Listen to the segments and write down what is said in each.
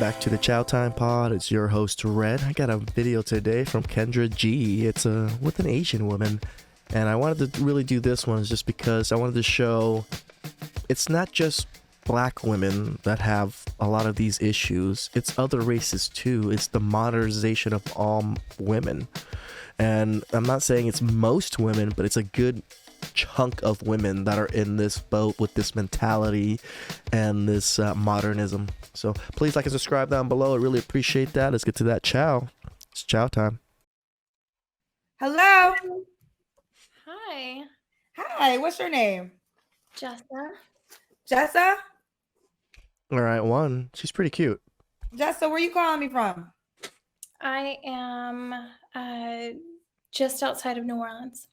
back to the Chow Time Pod. It's your host Red. I got a video today from Kendra G. It's with an Asian woman, and I wanted to really do this one just because I wanted to show it's not just black women that have a lot of these issues. It's other races too. It's the modernization of all women, and I'm not saying it's most women, but it's a good chunk of women that are in this boat with this mentality and this modernism. So please like and subscribe down below. I really appreciate that. Let's get to that chow. It's chow time. Hello. Hi. Hi. What's your name? Jessa. Jessa? All right, one. She's pretty cute. Jessa, where you calling me from? I am just outside of New Orleans.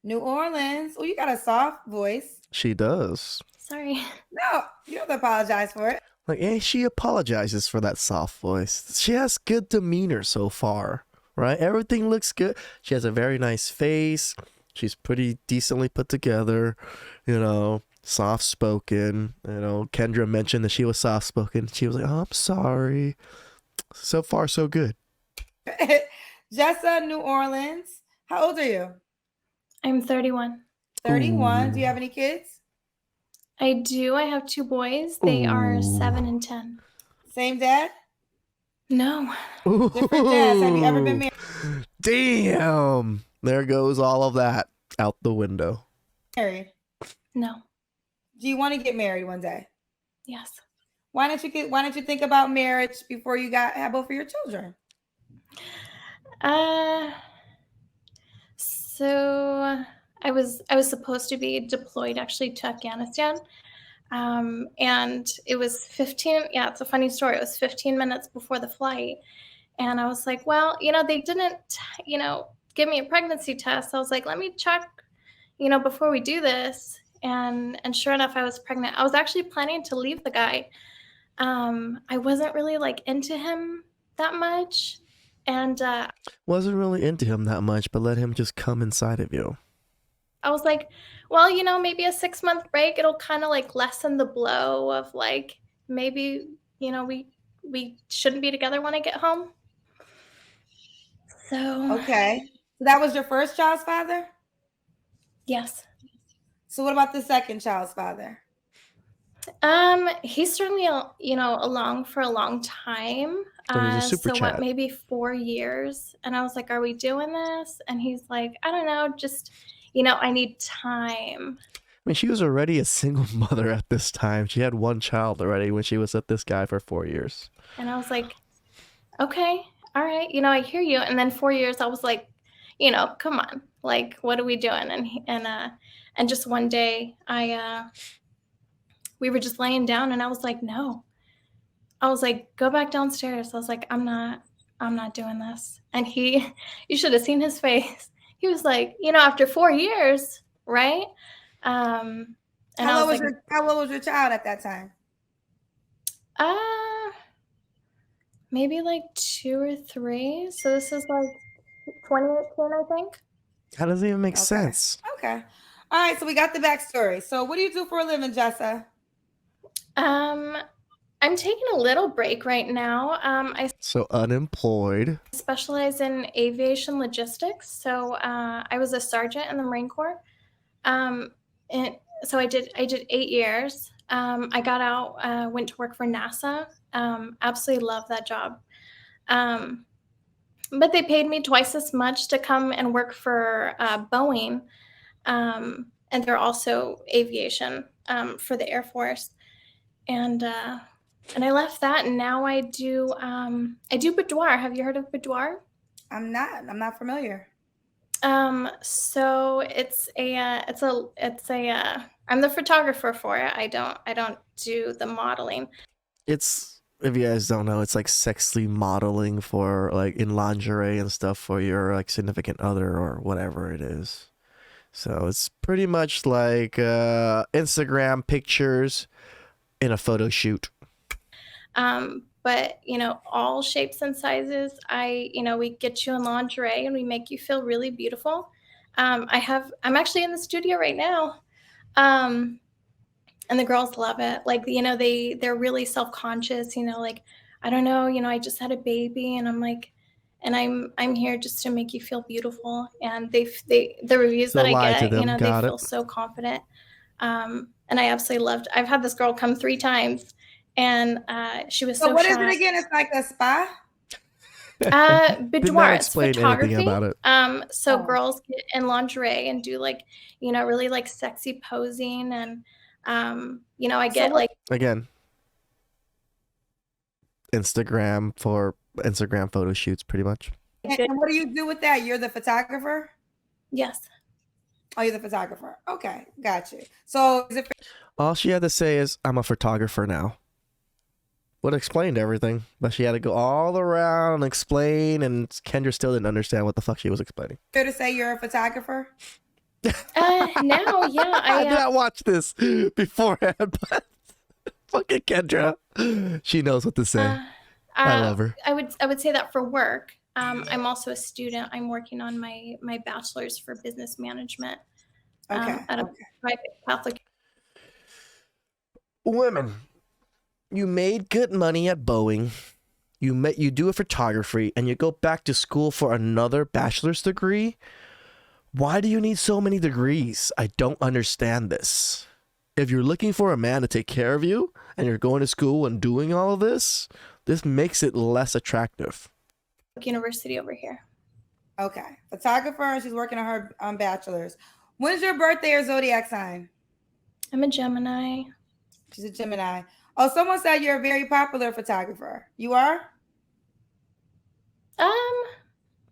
New Orleans. Oh, you got a soft voice. She does. Sorry. No, you don't have to apologize for it. Like, hey, she apologizes for that soft voice. She has good demeanor so far, right? Everything looks good. She has a very nice face. She's pretty decently put together, soft spoken. Kendra mentioned that she was soft spoken. She was like, "Oh, I'm sorry." So far, so good. Jessa, New Orleans. How old are you? I'm 31. 31. Ooh. Do you have any kids? I do. I have two boys. They are 7 and 10. Same dad? No. Different dads. Have you ever been married? Damn. There goes all of that out the window. Married? No. Do you want to get married one day? Yes. Why didn't you think about marriage before you had both of your children? So I was supposed to be deployed actually to Afghanistan. And it was 15. Yeah, it's a funny story. It was 15 minutes before the flight. And I was like, well, they didn't, give me a pregnancy test. I was like, let me check, before we do this. And sure enough, I was pregnant. I was actually planning to leave the guy. I wasn't really into him that much. And wasn't really into him that much, but let him just come inside of you. I was like, well, maybe a 6-month break, it'll kind of lessen the blow of maybe, we shouldn't be together when I get home. So. Okay. So that was your first child's father? Yes. So what about the second child's father? He's certainly, along for a long time. So there's a super chat. What, maybe 4 years? And I was like, are we doing this? And he's like, I don't know, just, I need time. I mean, she was already a single mother at this time. She had one child already when she was with this guy for 4 years. And I was like, okay, all right, I hear you. And then 4 years, I was like, come on, what are we doing? And just one day, we were just laying down, and I was like, no. I was like, go back downstairs. I was like, I'm not doing this. And you should have seen his face. He was like, after 4 years, right? And how old was your child at that time? Maybe 2 or 3. So this is 2018, I think. That doesn't even make sense. Okay. All right. So we got the backstory. So what do you do for a living, Jessa? I'm taking a little break right now. So unemployed. I specialize in aviation logistics. So I was a sergeant in the Marine Corps. And so I did 8 years. I got out, went to work for NASA. Absolutely love that job. But they paid me twice as much to come and work for Boeing. And they're also aviation for the Air Force. And I left that, and now I do boudoir. Have you heard of boudoir? I'm not familiar. So I'm the photographer for it. I don't do the modeling. It's, if you guys don't know, it's sexy modeling for in lingerie and stuff for your significant other or whatever it is. So it's pretty much Instagram pictures in a photo shoot. But all shapes and sizes. We get you in lingerie and we make you feel really beautiful. I'm actually in the studio right now. And the girls love it. They're really self-conscious, I don't know, I just had a baby, and I'm like, and I'm here just to make you feel beautiful. And the reviews So that I lie to get, them. they Got it. feel so confident. And I absolutely loved. I've had this girl come 3 times, and she was So so what is it shocked. again? It's like a spa? Did not Boudoir, it's explain anything photography. about it. So Oh. girls get in lingerie and do like, really like sexy posing, and I So get what- like Again, Instagram photo shoots, pretty much. and what do you do with that? You're the photographer? yes. Oh, you're the photographer. Okay, got you. So is it All she had to say is, "I'm a photographer now." Would explained everything, but she had to go all around and explain, and Kendra still didn't understand what the fuck she was explaining. fair to say you're a photographer? Now, yeah, I did not watch this beforehand, but fucking Kendra, she knows what to say. I love her. I would say that for work. I'm also a student. I'm working on my bachelor's for business management Okay. at a private Catholic. Women, you made good money at Boeing. You do a photography, and you go back to school for another bachelor's degree. Why do you need so many degrees? I don't understand this. If you're looking for a man to take care of you, and you're going to school and doing all of this makes it less attractive. University over here. Okay. Photographer, and she's working on her bachelor's. When's your birthday or zodiac sign? I'm a Gemini. She's a Gemini. Oh, someone said you're a very popular photographer. You are?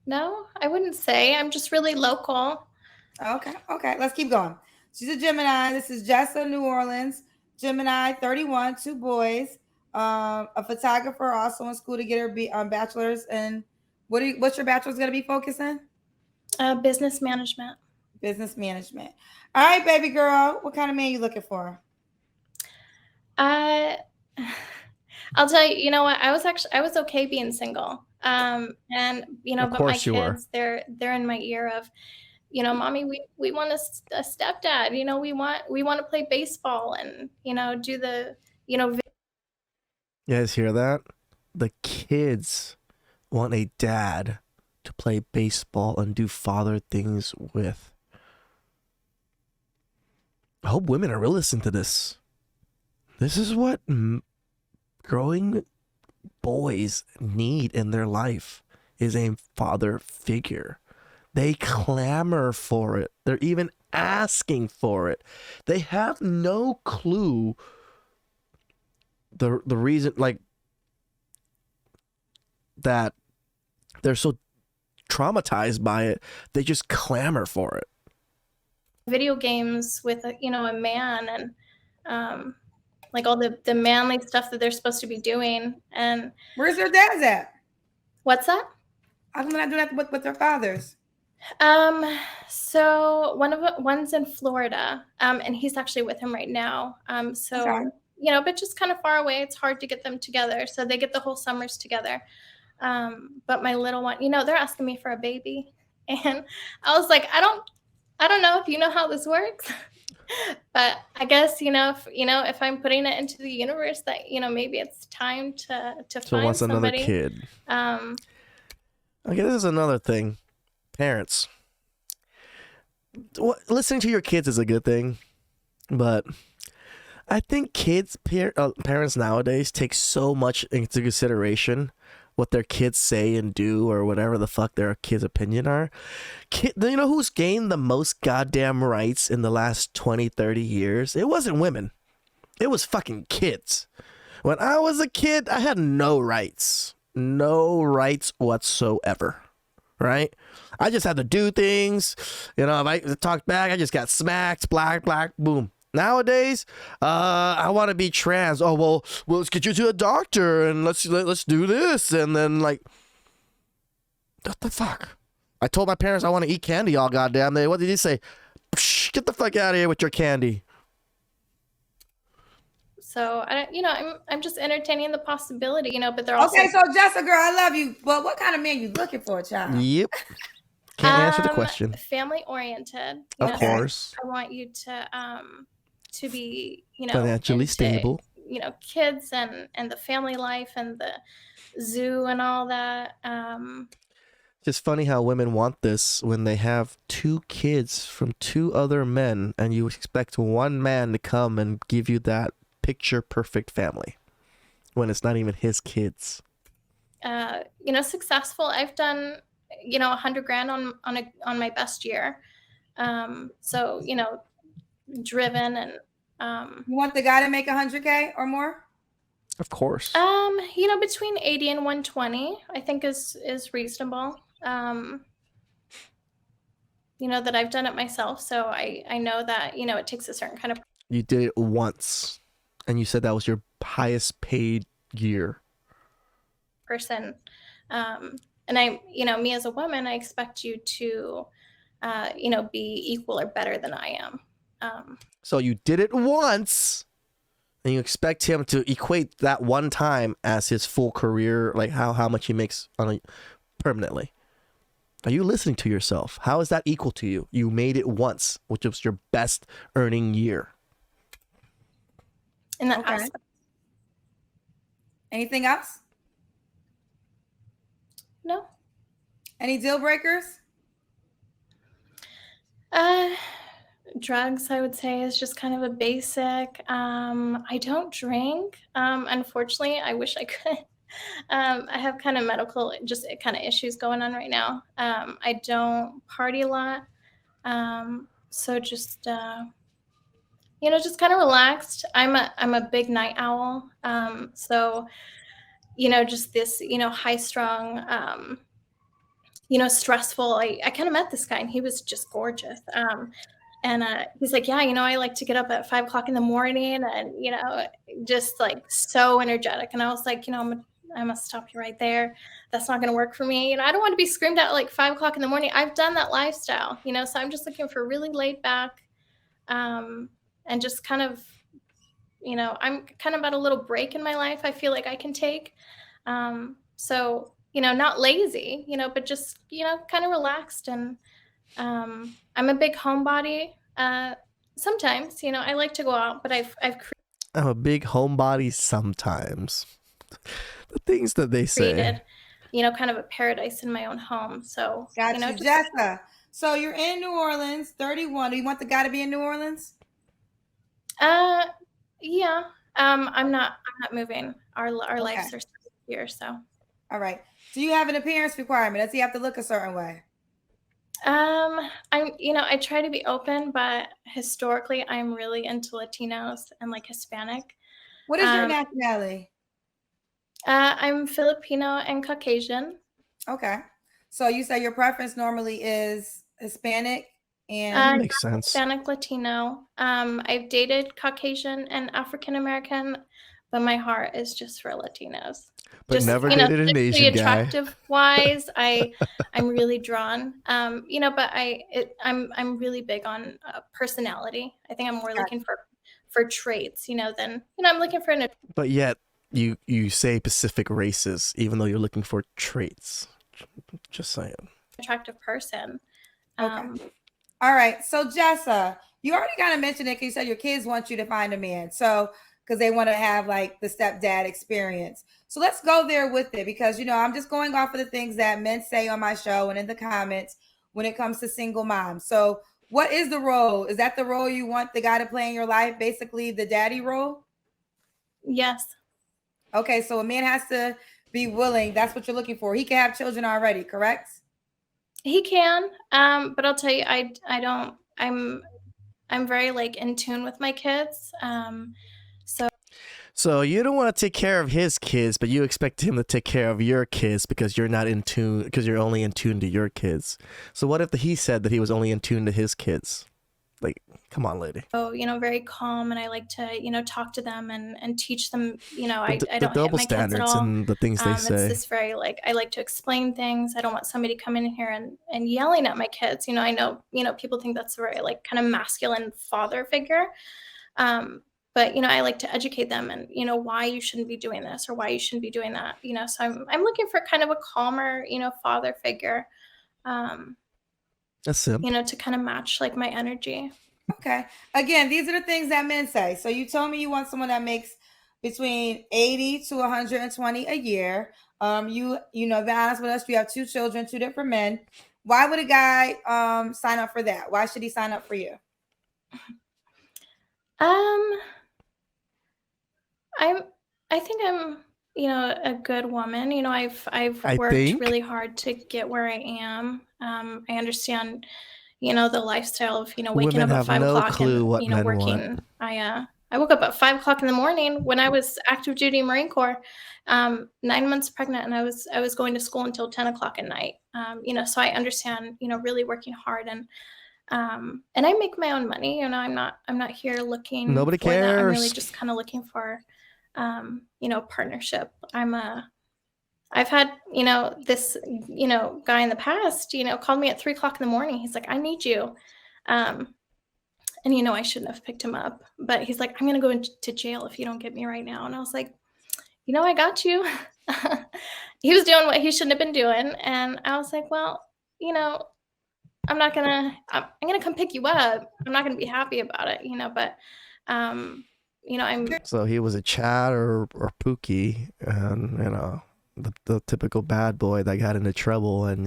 No, I wouldn't say. I'm just really local. Okay. Let's keep going. She's a Gemini. This is Jessa, New Orleans. Gemini, 31, 2 boys. A photographer, also in school to get her bachelor's. And what's your bachelor's going to be focusing? Business management. Business management. All right, baby girl. What kind of man you looking for? I'll tell you. You know what? I was okay being single. And Of but my course you were. kids, they're in my ear of, mommy, we want a stepdad. We want to play baseball and do the You guys hear that? The kids want a dad to play baseball and do father things with. I hope women are listening to this. This is what growing boys need in their life, is a father figure. They clamor for it. They're even asking for it. They have no clue the reason, like, that they're so traumatized by it. They just clamor for it. video games with a man, and like all the manly stuff that they're supposed to be doing. And Where's their dads at? what's that? How come they're not doing that with their fathers? So one's in Florida, and he's actually with him right now. Okay. But just kind of far away. It's hard to get them together. So they get the whole summers together. But my little one, they're asking me for a baby, and I was like, I don't know if you know how this works, but I guess if I'm putting it into the universe that maybe it's time to So find wants another somebody. kid. Um, Okay, this is another thing. Parents. Listening to your kids is a good thing, but I think parents nowadays take so much into consideration what their kids say and do, or whatever the fuck their kids' opinion are. You know who's gained the most goddamn rights in the last 20, 30 years? It wasn't women. It was fucking kids. When I was a kid, I had no rights. No rights whatsoever. Right? I just had to do things. If I talked back, I just got smacked. Black, boom. Nowadays, I want to be trans. Oh, well, let's get you to a doctor and let's do this. And then, like, what the fuck? I told my parents I want to eat candy all goddamn day. What did he say? Psh, get the fuck out of here with your candy. So I'm just entertaining the possibility, but they're also Okay, so Jessica, girl, I love you. But what kind of man you looking for, child? Yep. Can't answer the question. Family oriented. Of course. I want you to be, Financially stable. kids and the family life and the zoo and all that. Just funny how women want this when they have 2 kids from 2 other men, and you expect one man to come and give you that picture perfect family when it's not even his kids. Successful. I've done, $100,000 on my best year. So, driven and, You want the guy to make 100K or more? Of course. between 80 and 120, I think is reasonable. That I've done it myself. So I know that, it takes a certain kind of You did it once, and you said that was your highest paid year. person. And me as a woman, I expect you to, be equal or better than I am. So you did it once, and you expect him to equate that one time as his full career, like how much he makes permanently. Are you listening to yourself? How is that equal to you? You made it once, which was your best earning year. In that aspect. Anything else? No. Any deal breakers? Drugs, I would say, is just kind of a basic. I don't drink. Unfortunately, I wish I could. I have kind of medical just kind of issues going on right now. I don't party a lot. So just just kind of relaxed. I'm a big night owl. So just this high strung stressful. I kind of met this guy and he was just gorgeous. And he's like, yeah, I like to get up at 5 o'clock in the morning and, just like so energetic. And I was like, I must stop you right there. That's not going to work for me. I don't want to be screamed at like 5 o'clock in the morning. I've done that lifestyle, so I'm just looking for really laid back, and just kind of, I'm kind of at a little break in my life. I feel like I can take, so, not lazy, but just, kind of relaxed. And, I'm a big homebody. Sometimes, I like to go out, but I'm a big homebody sometimes. The things that they created, say. Kind of a paradise in my own home. So, Gotcha, Jessa. So you're in New Orleans, 31. Do you want the guy to be in New Orleans? Yeah. I'm not moving. Our lives are still here. So. All right. Do you have an appearance requirement? Does he have to look a certain way? I try to be open, but historically I'm really into Latinos and like Hispanic. What is your nationality? I'm Filipino and Caucasian. Okay. So you say your preference normally is Hispanic and makes sense. Hispanic, Latino. I've dated Caucasian and African American, but my heart is just for Latinos. But just, never dated an Asian guy. Attractive wise, I'm really drawn. But I'm really big on personality. I think I'm more looking for traits, than I'm looking for an. But yet you say Pacific races, even though you're looking for traits. Just saying. Attractive person. Okay. All right. So Jessa, you already kind of mentioned it because you said your kids want you to find a man. So because they want to have like the stepdad experience. So let's go there with it because, I'm just going off of the things that men say on my show and in the comments when it comes to single moms. So what is the role? Is that the role you want the guy to play in your life? Basically the daddy role? Yes. Okay. So a man has to be willing. That's what you're looking for. He can have children already, correct? He can. But I'll tell you, I'm very like in tune with my kids. So you don't want to take care of his kids, but you expect him to take care of your kids because you're not in tune, because you're only in tune to your kids. So what if he said that he was only in tune to his kids? Like, come on, lady. So, very calm, and I like to, talk to them and teach them, I don't the double hit my kids at standards all. And the things they say. It's this very like, I like to explain things. I don't want somebody coming in here and yelling at my kids. I know, people think that's a very like kind of masculine father figure. But, I like to educate them and, why you shouldn't be doing this or why you shouldn't be doing that, so I'm looking for kind of a calmer, father figure, That's simple. to kind of match like my energy. Okay. Again, these are the things that men say. So you told me you want someone that makes between 80 to 120 a year. You know, be honest with us. You have 2 children, 2 different men. Why would a guy sign up for that? Why should he sign up for you? I think I'm, a good woman. I've worked really hard to get where I am. I understand, the lifestyle of, waking Women up at have 5 no o'clock clue and, what men working. want. I woke up at 5 o'clock in the morning when I was active duty Marine Corps, 9 months pregnant, and I was going to school until 10 o'clock at night. So I understand, really working hard, and I make my own money. I'm not here looking Nobody for that. I'm really cares. just kind of looking for, partnership. I've had, this, guy in the past, called me at 3 o'clock in the morning. He's like, I need you. And, I shouldn't have picked him up, but he's like, I'm going to go into jail if you don't get me right now. And I was like, I got you. He was doing what he shouldn't have been doing. And I was like, well, I'm going to come pick you up. I'm not going to be happy about it, but, I'm. So he was a Chad or Pookie, and the typical bad boy that got into trouble, and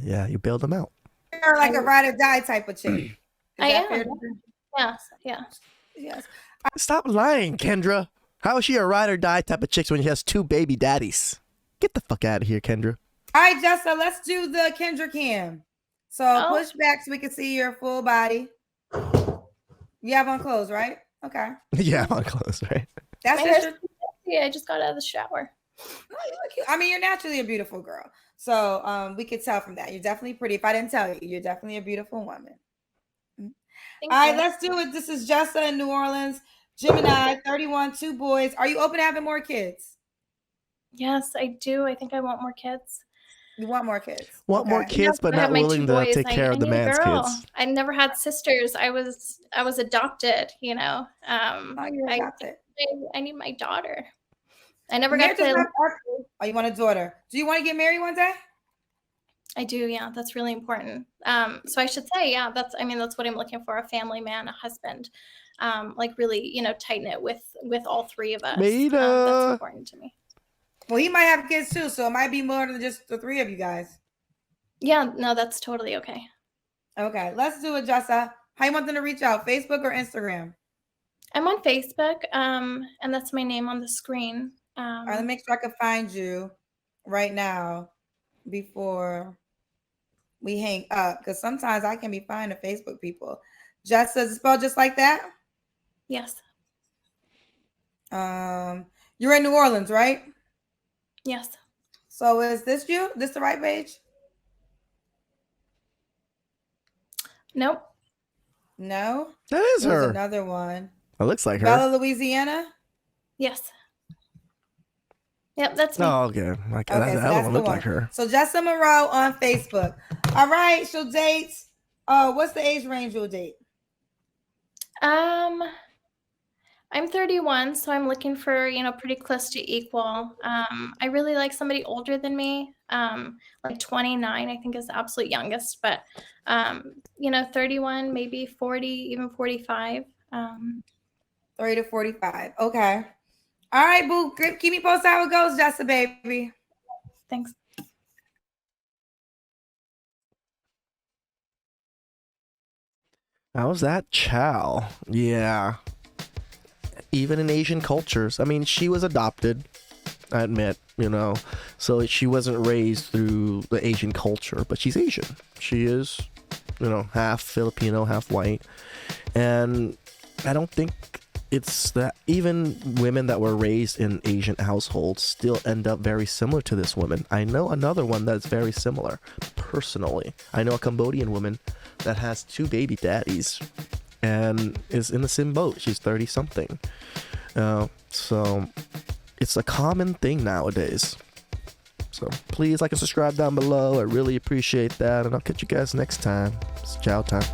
yeah, you bailed him out. You're like a ride or die type of chick. I am. Yes. Stop lying, Kendra. How is she a ride or die type of chick when she has 2 baby daddies? Get the fuck out of here, Kendra. All right, Jessa, let's do the Kendra cam. So push back so we can see your full body. You have on clothes, right? Okay. Yeah, I'm on clothes, right? That's just I just got out of the shower. I mean, you're naturally a beautiful girl. So we could tell from that. You're definitely pretty. If I didn't tell you, you're definitely a beautiful woman. All right, let's do it. This is Jessa in New Orleans. Gemini, 31, 2 boys. Are you open to having more kids? Yes, I do. I think I want more kids. You want more kids? More kids, but not willing to take care of the man's kids. I never had sisters. I was adopted. Oh, you're adopted. I need my daughter. I never got to. Oh, you want a daughter? Do you want to get married one day? I do. Yeah, that's really important. So I should say, yeah, that's what I'm looking for: a family man, a husband, like really, tight knit with all 3 of us. That's important to me. Well, he might have kids too, so it might be more than just the 3 of you guys. Yeah, no, that's totally okay. Okay, let's do it, Jessa. How you want them to reach out? Facebook or Instagram? I'm on Facebook, and that's my name on the screen. All right, let me make sure I can find you right now before we hang up, because sometimes I can be finding Facebook people. Jessa, is it spelled just like that? Yes. You're in New Orleans, right? Yes. So is this you? This the right page? Nope. No? That is There's her. another one. It looks like her. Bella, Louisiana? Yes. Yep, that's me. Oh, okay. That don't look like her. So Jessa Monroe on Facebook. All right, she'll date. What's the age range you'll date? I'm 31, so I'm looking for, pretty close to equal. I really like somebody older than me. Like 29, I think is the absolute youngest, but 31, maybe 40, even 45. 30 to 45. Okay. All right, boo. Keep me posted how it goes, Jessa, baby. Thanks. How's that chow? Yeah. Even in Asian cultures. I mean, she was adopted, I admit, so she wasn't raised through the Asian culture, but she's Asian. She is, half Filipino, half white. And I don't think it's that even women that were raised in Asian households still end up very similar to this woman. I know another one that's very similar, personally. I know a Cambodian woman that has 2 baby daddies and is in the same boat. She's 30-something. So it's a common thing nowadays. So please like and subscribe down below. I really appreciate that. And I'll catch you guys next time. It's chow time.